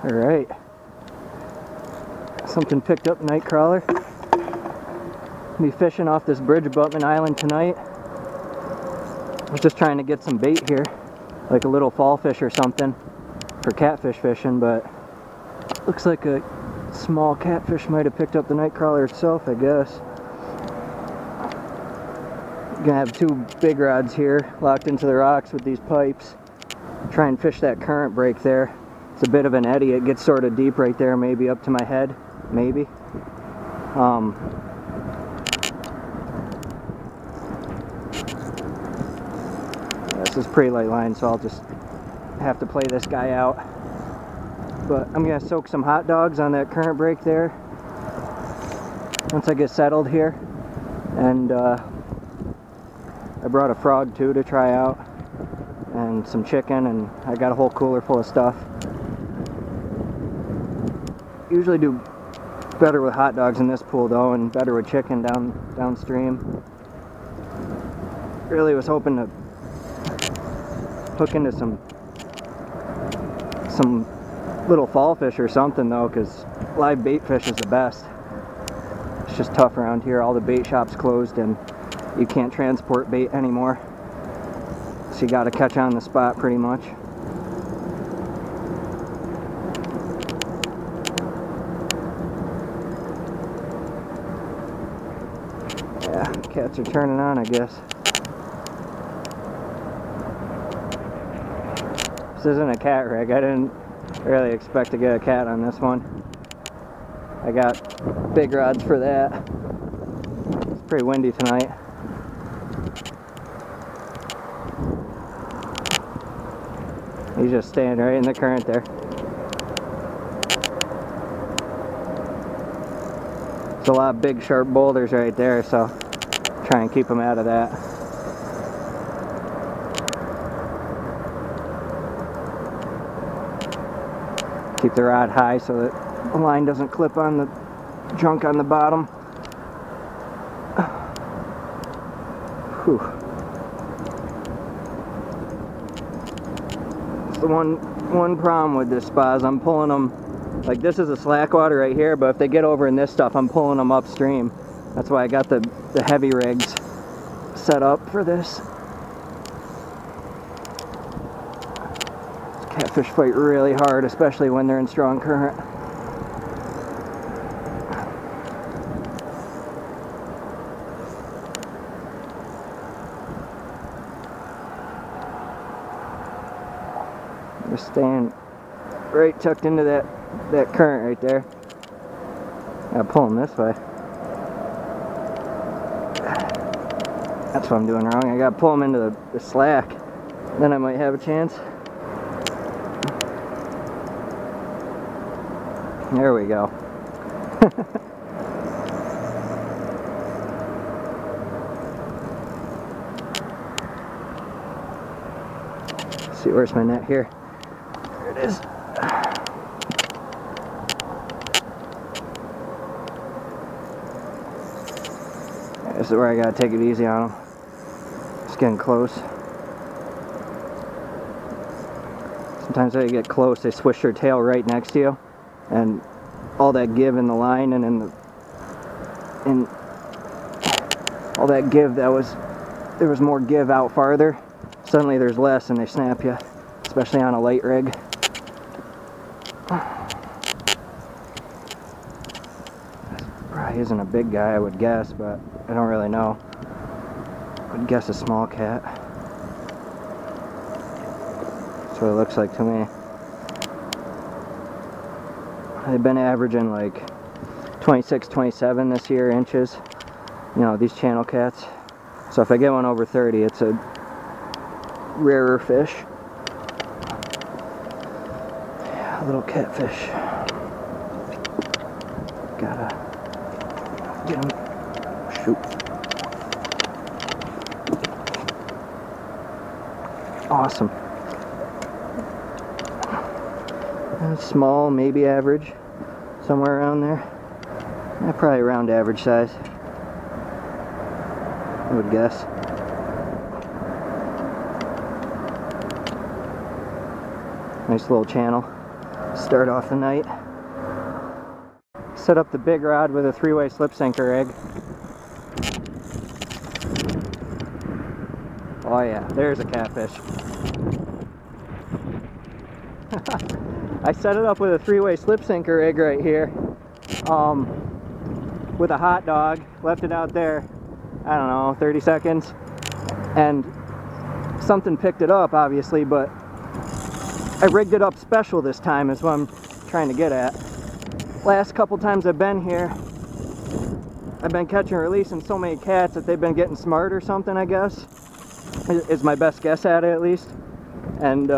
Alright. Something picked up nightcrawler. Be fishing off this bridge abutment island tonight. I was just trying to get some bait here, like a little fall fish or something for catfish fishing, but looks like a small catfish might have picked up the nightcrawler itself, I guess. Gonna have two big rods here locked into the rocks with these pipes. Try and fish that current break there. It's a bit of an eddy. It gets sort of deep right there, maybe up to my head, maybe. This is pretty light line, so I'll just have to play this guy out. But I'm gonna soak some hot dogs on that current break there once I get settled here. And I brought a frog too to try out, and some chicken, and I got a whole cooler full of stuff. Usually do better with hot dogs in this pool though, and better with chicken downstream. Really was hoping to hook into some little fall fish or something though, because live bait fish is the best. It's just tough around here. All the bait shops closed and you can't transport bait anymore, so you got to catch on the spot pretty much. Yeah, cats are turning on, I guess. This isn't a cat rig. I didn't really expect to get a cat on this one. I got big rods for that. It's pretty windy tonight. He's just staying right in the current there. There's a lot of big sharp boulders right there, so try and keep him out of that. Keep the rod high so that the line doesn't clip on the junk on the bottom. Whew. It's the one problem with this spot is I'm pulling them, like this is a slack water right here, but if they get over in this stuff, I'm pulling them upstream. That's why I got the heavy rigs set up for this. Catfish fight really hard, especially when they're in strong current. Just staying right tucked into that current right there. Gotta pull them this way. That's what I'm doing wrong. I gotta pull them into the slack. Then I might have a chance. There we go. Let's see, where's my net here? There it is. This is where I gotta take it easy on them. It's getting close. Sometimes when they get close, they swish their tail right next to you, and all that give in the line and in all that give, there was more give out farther. Suddenly there's less and they snap you, especially on a light rig. Probably isn't a big guy, I would guess, but I don't really know. I would guess a small cat. That's what it looks like to me. They've been averaging like 26, 27 this year inches. You know, these channel cats. So if I get one over 30, it's a rarer fish. Yeah, a little catfish. Gotta get him. Shoot. Awesome. Small, maybe average, somewhere around there. Probably around average size, I would guess. Nice little channel. Start off the night. Set up the big rod with a 3-way slip sinker rig. Oh yeah, there's a catfish. I set it up with a 3-way slip sinker rig right here, with a hot dog. Left it out there, I don't know, 30 seconds, and something picked it up, obviously, but I rigged it up special this time is what I'm trying to get at. Last couple times I've been here, I've been catching and releasing so many cats that they've been getting smart or something, I guess. Is my best guess at it, at least. And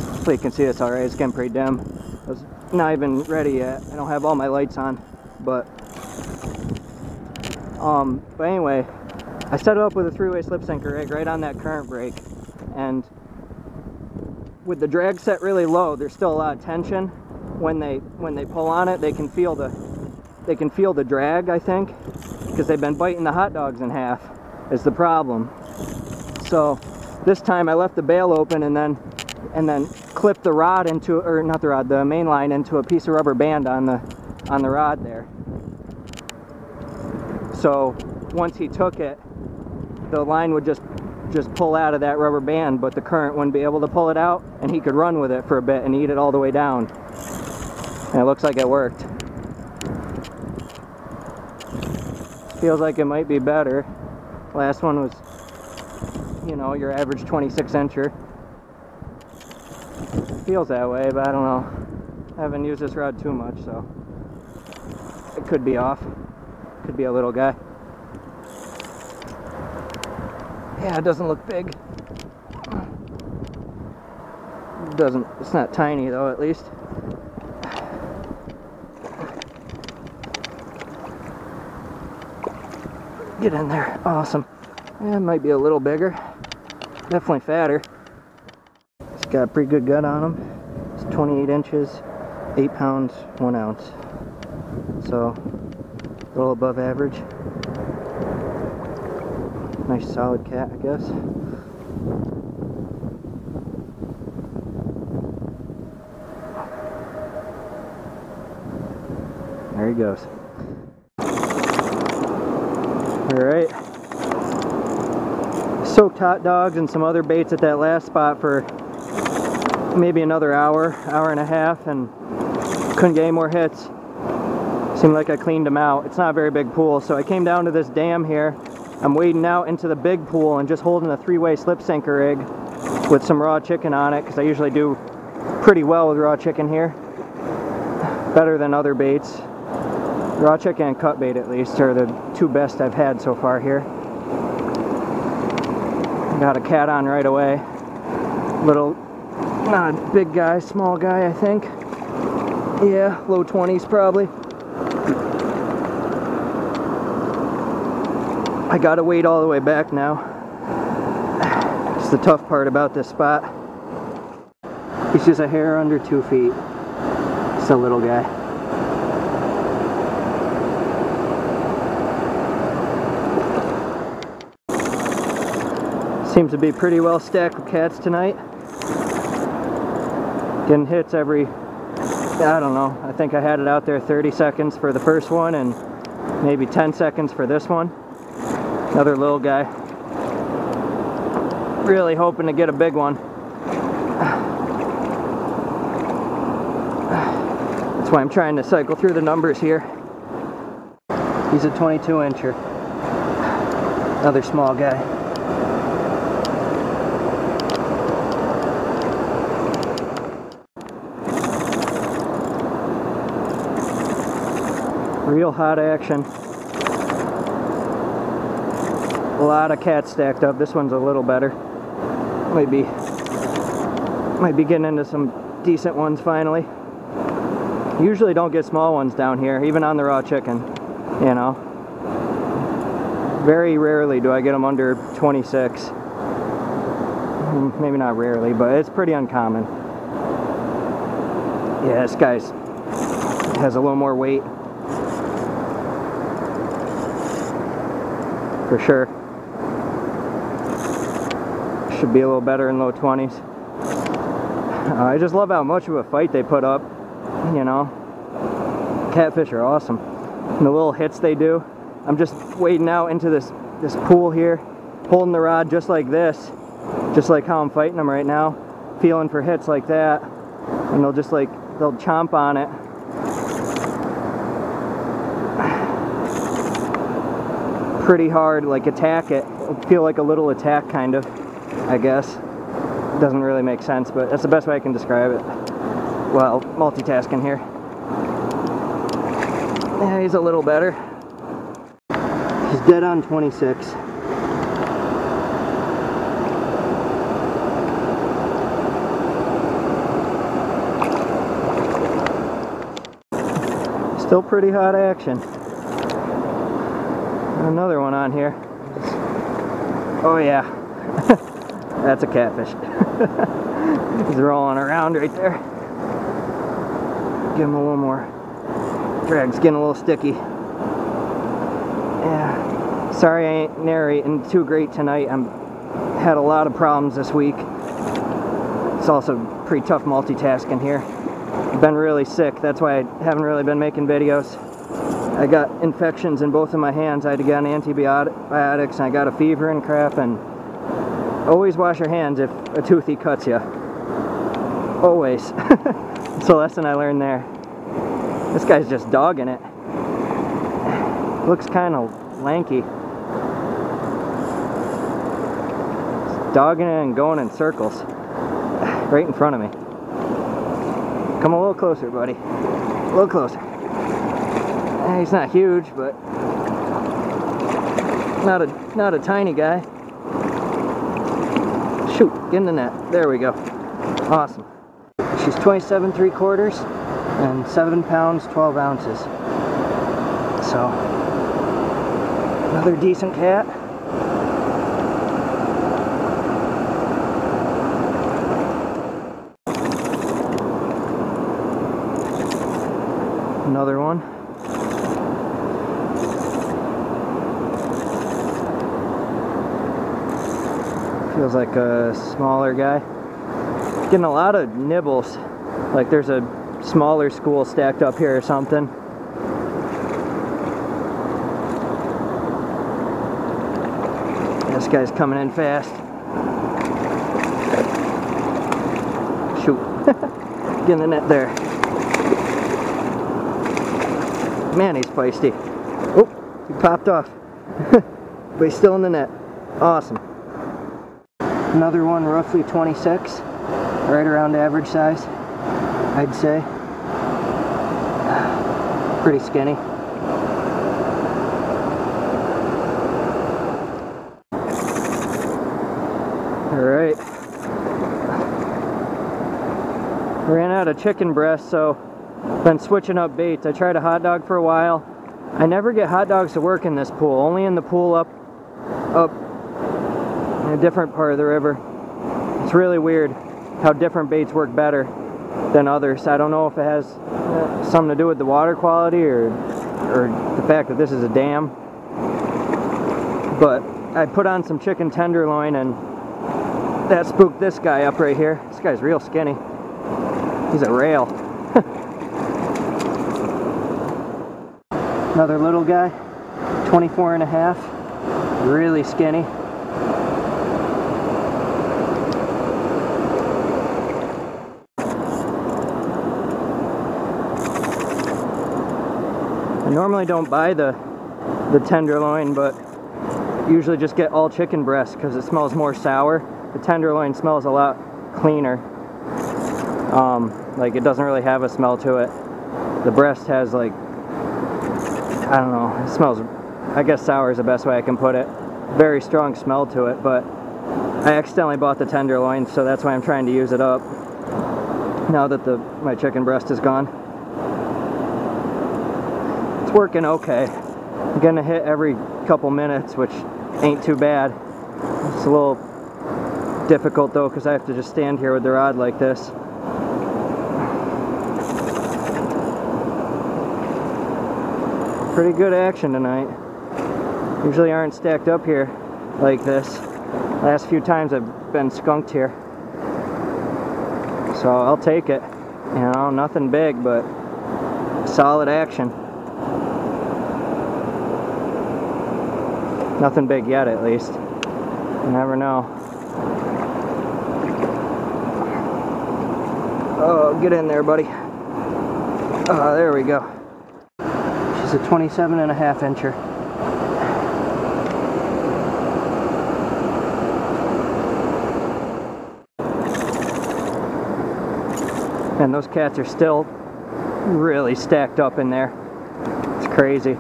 hopefully you can see this alright. It's getting pretty dim. I was not even ready yet. I don't have all my lights on, but anyway, I set it up with a 3-way slip sinker rig right on that current brake, and with the drag set really low, there's still a lot of tension. When they pull on it, they can feel the drag, I think, because they've been biting the hot dogs in half is the problem. So this time I left the bail open and then clipped the rod into, or not the rod, the main line into a piece of rubber band on the rod there. So once he took it, the line would just pull out of that rubber band, but the current wouldn't be able to pull it out, and he could run with it for a bit and eat it all the way down. And it looks like it worked. Feels like it might be better. Last one was, you know, your average 26 incher. Feels that way, but I don't know. I haven't used this rod too much, so it could be off. Could be a little guy. Yeah, it doesn't look big. It's not tiny though, at least. Get in there. Awesome. Yeah, it might be a little bigger. Definitely fatter. It's got a pretty good gut on him. It's 28 inches, 8 pounds, 1 ounce. So, a little above average. Nice solid cat, I guess. There he goes. Alright. Soaked hot dogs and some other baits at that last spot for maybe another hour and a half, and couldn't get any more hits. Seemed like I cleaned them out. It's not a very big pool, so I came down to this dam here. I'm wading out into the big pool and just holding a 3-way slip sinker rig with some raw chicken on it, because I usually do pretty well with raw chicken here. Better than other baits. Raw chicken and cut bait, at least, are the two best I've had so far here. Got a cat on right away. Little, not a big guy, small guy, I think. Yeah, low 20s probably. I gotta wade all the way back now. It's the tough part about this spot. He's just a hair under 2 feet. It's a little guy. Seems to be pretty well stacked with cats tonight. Getting hits every, I don't know, I think I had it out there 30 seconds for the first one and maybe 10 seconds for this one. Another little guy. Really hoping to get a big one. That's why I'm trying to cycle through the numbers here. He's a 22 incher. Another small guy. Real hot action. A lot of cats stacked up. This one's a little better. Might be getting into some decent ones finally. Usually don't get small ones down here, even on the raw chicken, you know. Very rarely do I get them under 26. Maybe not rarely, but it's pretty uncommon. Yeah, this guy's has a little more weight. For sure. Should be a little better in low 20s. I just love how much of a fight they put up, you know. Catfish are awesome. And the little hits they do. I'm just wading out into this pool here, holding the rod just like this, just like how I'm fighting them right now, feeling for hits like that, and they'll chomp on it. Pretty hard, like attack it. It'll feel like a little attack kind of, I guess. Doesn't really make sense, but that's the best way I can describe it. Well, multitasking here. Yeah, he's a little better. He's dead on 26. Still pretty hot action. Another one on here. Oh yeah. That's a catfish. He's rolling around right there. Give him a little more. Drag's getting a little sticky. Yeah. Sorry I ain't narrating too great tonight. Had a lot of problems this week. It's also pretty tough multitasking here. I've been really sick. That's why I haven't really been making videos. I got infections in both of my hands. I had to get on antibiotics, and I got a fever and crap, and always wash your hands if a toothy cuts you. Always. It's a lesson I learned there. This guy's just dogging it. Looks kind of lanky. Just dogging it and going in circles. Right in front of me. Come a little closer, buddy. A little closer. He's not huge, but not a tiny guy. Shoot, get in the net. There we go. Awesome. She's 27 3/4 and 7 pounds 12 ounces. So another decent cat. Another one. Feels like a smaller guy. Getting a lot of nibbles. Like there's a smaller school stacked up here or something. This guy's coming in fast. Shoot. Get in the net there. Man, he's feisty. Oh, he popped off. But he's still in the net. Awesome. Another one, roughly 26. Right around average size, I'd say. Pretty skinny. Alright. Ran out of chicken breast, so been switching up baits. I tried a hot dog for a while. I never get hot dogs to work in this pool, only in the pool up in a different part of the river. It's really weird how different baits work better than others. I don't know if it has something to do with the water quality or the fact that this is a dam. But I put on some chicken tenderloin and that spooked this guy up right here. This guy's real skinny. He's a rail. Another little guy, 24 and a half, really skinny. I normally don't buy the tenderloin, but usually just get all chicken breast because it smells more sour. The tenderloin smells a lot cleaner. Like it doesn't really have a smell to it. The breast has like, I don't know, it smells, I guess sour is the best way I can put it. Very strong smell to it, but I accidentally bought the tenderloin, so that's why I'm trying to use it up now that my chicken breast is gone. It's working okay. I'm getting a hit every couple minutes, which ain't too bad. It's a little difficult though, because I have to just stand here with the rod like this. Pretty good action tonight. Usually aren't stacked up here like this. Last few times I've been skunked here. So I'll take it. You know, nothing big, but solid action. Nothing big yet, at least. You never know. Oh, get in there, buddy. Oh, there we go. She's a 27.5 incher. And those cats are still really stacked up in there. It's crazy.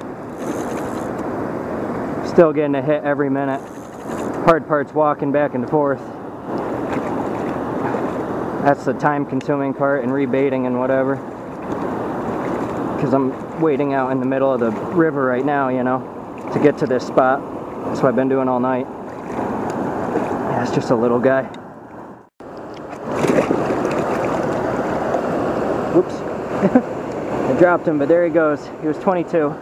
Still getting a hit every minute. Hard part's walking back and forth. That's the time-consuming part, and rebaiting and whatever. Because I'm waiting out in the middle of the river right now, you know, to get to this spot. That's what I've been doing all night. Yeah, it's just a little guy. Oops. I dropped him, but there he goes. He was 22.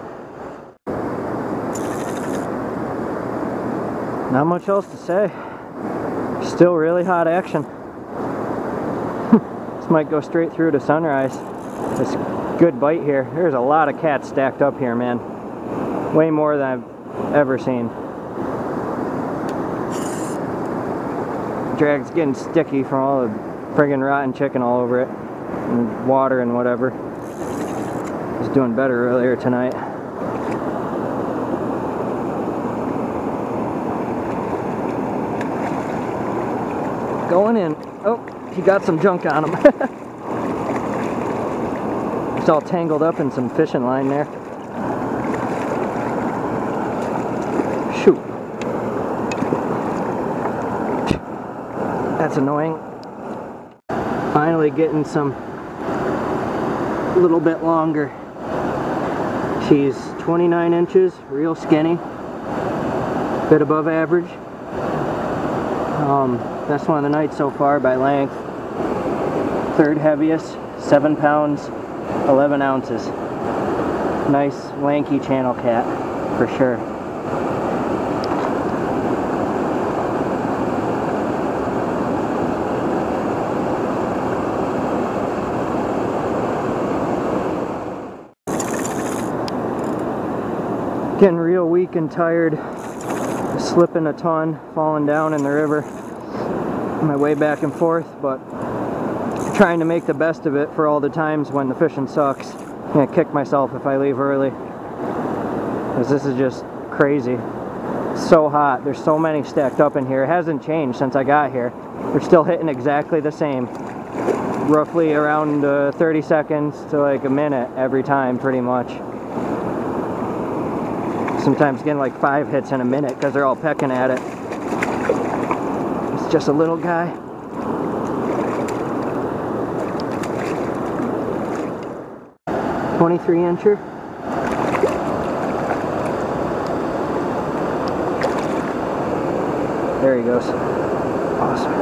Not much else to say. Still really hot action. This might go straight through to sunrise. This good bite here. There's a lot of cats stacked up here, man. Way more than I've ever seen. Drag's getting sticky from all the friggin' rotten chicken all over it. And water and whatever. Was doing better earlier tonight. Going in. Oh, he got some junk on him. It's all tangled up in some fishing line there. Shoot. That's annoying. Finally getting some a little bit longer. She's 29 inches, real skinny, bit above average. Best one of the night so far by length. Third heaviest, 7 pounds, 11 ounces. Nice lanky channel cat, for sure. Getting real weak and tired, slipping a ton, falling down in the river on my way back and forth, but trying to make the best of it for all the times when the fishing sucks. I'm gonna kick myself if I leave early, because this is just crazy. It's so hot. There's so many stacked up in here. It hasn't changed since I got here. They're still hitting exactly the same, roughly around 30 seconds to like a minute every time, pretty much. Sometimes getting like 5 hits in a minute because they're all pecking at it. It's just a little guy. .23 incher. There he goes. Awesome.